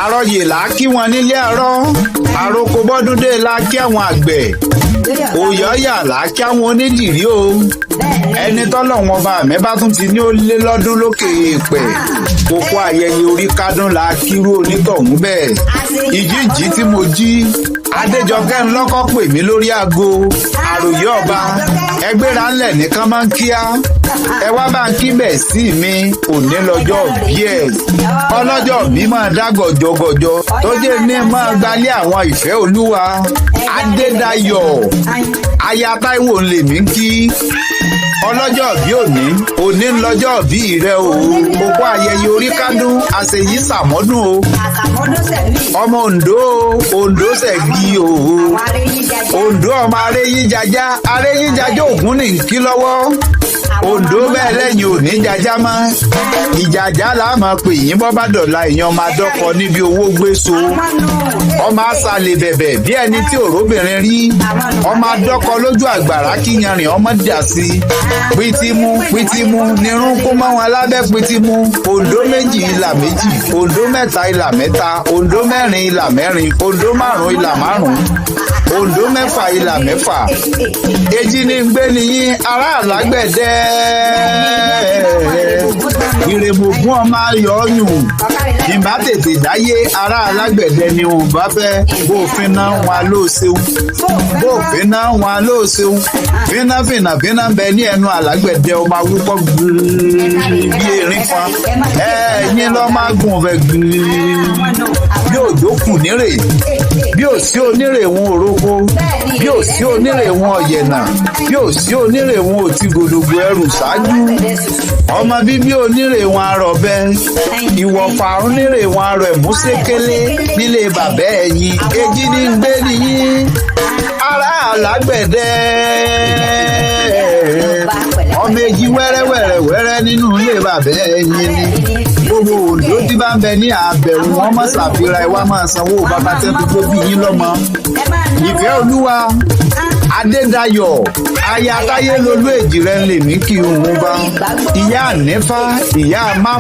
àròyè là á kí wọn nílé àárọ̀ àròkọ bọ́dúndé la kí àwọn àgbẹ̀ òyọ́yà là á kí àwọn onídìrí o ẹni tọ́lọ́wọ́n bá mẹ́bà tún ti ní ó lé lọ́dún lókè èèpẹ̀ kókó ayẹyẹ orí kádùn la kírú onítọ̀hún bẹ́ẹ̀ ìjíǹjí tí mo jí Adéjọkẹ́ ńlọ́kọ́ pè mí lórí aago àròyé ọba ẹgbẹ́ra ńlẹ̀ nìkan máa ń kíá ẹ wá bá ń kí bẹ̀ sí mi òní lọ́jọ́ bí ẹ̀ ọlọ́jọ́ mi máa dá gọ̀jọ̀gọ̀jọ̀ tó jẹ́ ní máa gbalé àwọn ìfẹ́ olúwa Adédayọ̀ aya Táíwò ń lè mí kí ọlọ́jọ́ bí òní ńlọ́jọ́ bí rẹ o kókó ayẹyẹ orí kádùn àṣeyí sàmọ́dún o ọmọ Ondo ṣẹ̀gí o Ondo ọmọ aréyíjajá ògún ní kí lọ́wọ́ Ondo bẹ́ẹ̀ lẹ́yìn òní jajá mọ́ ìjàjá là á máa pè yín bọ́ bá dọ̀la èèyàn máa dọ́kọ níbi owó gbé so ọmọ àṣàlẹ̀ bẹ̀bẹ̀ bí ẹni tí òróbìnrin rí ọmọ adọ́kọ lójú àgbàrá kíyanrìn ọmọ dà sí pìtìmù nírún kó mọ́ wọn lábẹ́ pìtìmù Ondo méjì ìlà méjì Ondo mẹ́ta ìlà mẹ́ta Ondo mẹ́rin ìlà mẹ́rin Ondo márùn ìlà márùn Ondo mẹ́fà ìlà mẹ́fà èjì ní gbé nìyí ará àlágbẹ̀dẹ ìrèmọ̀gún ọmọ ayọ̀ ọyùn ìbá tètè dáyé ará alágbẹ̀dẹ ni ò bá fẹ́ bófin náà wọn ló ṣeun bófin náà wọn ló ṣeun fínà bẹ ní ẹnu alágbẹ̀dẹ ọmọ awúpọ̀ bí erin kan ẹ̀yìn lọ́ máa gùn ọ̀fẹ́ bí òjò kù nírè bí ò sí onírè wọn òrókó bí ò sí onírè wọn ọ̀yẹ̀nà bí ò sí onírè wọn ò ti gòdògbò ẹrù ṣáájú ọmọ bíbí onírè wọn arọ̀bẹ ìwọ̀fà onírè wọn arọ̀ ẹ̀múṣékélé nílé bàbá ẹ̀yìn èjì ní gbé nìyí ará alágbẹ̀dẹ ọmọ èjì wẹ́rẹ́wẹ́rẹ́ nínú ilé bàbá ẹ̀yìn ni gbogbo Ondo tí bá ń bẹ ní àbẹ̀wò wọn mọ̀ ṣàfihàn ìwà máa sanwó bàbá tẹ́tù tó bí yín lọ́mọ ìfẹ́ olúwa Adédayọ̀ aya Táyé lolú èjì rẹ̀ ń lè mí kí òun bá ìyá ànífà ìyá má.